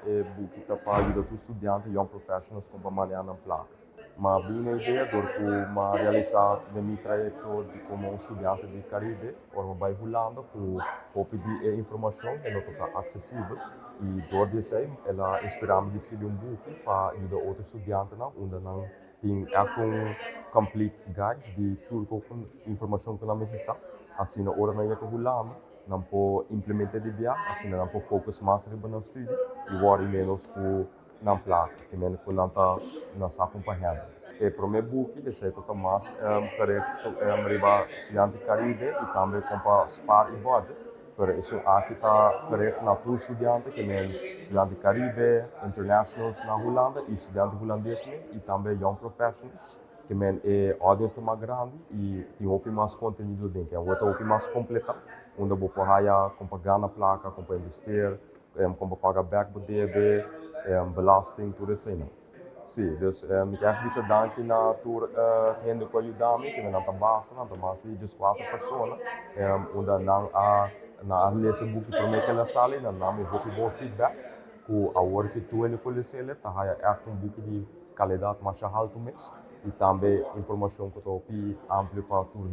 E Buki para ajudar os estudantes e young professionals com trabalhar na placa. Mas bem a ideia de realizar o meu trajeto como estudante de Caribe, ou vai Hulanda, para pedir informação que não está acessível. E por isso, ela esperamos de escrever book para ajudar outros estudantes, onde não tem complete guide de tudo a informação que nós precisamos. Assim, na hora que Hulanda, não pode implementar de viagem, assim, não pode focar mais no estudo e agora menos na placa, que menos que não está acompanhando. E para mim, book, de certo, está mais para estudante Caribe e também para SPAR e budget. Por isso, aqui está correto na tua estudante, que é estudante Caribe, internationals na Holanda e estudante holandês e também young professionals, que é audiência mais grande e tem mais conteúdo dentro, que é outra mais completa, onde você pode pagar na placa, como investir, como pagar back para DB, belasting, tudo isso aí. Sim, dus ik heb visto danke na tour gente que ajudami, que na base de just 4 pessoas, onde na lese book para mim que ela sale, na nome vou bom feedback, que a hora que tu ele conhece ele, tá é book de qualidade mais alto mês e também informação que tu amplo para tour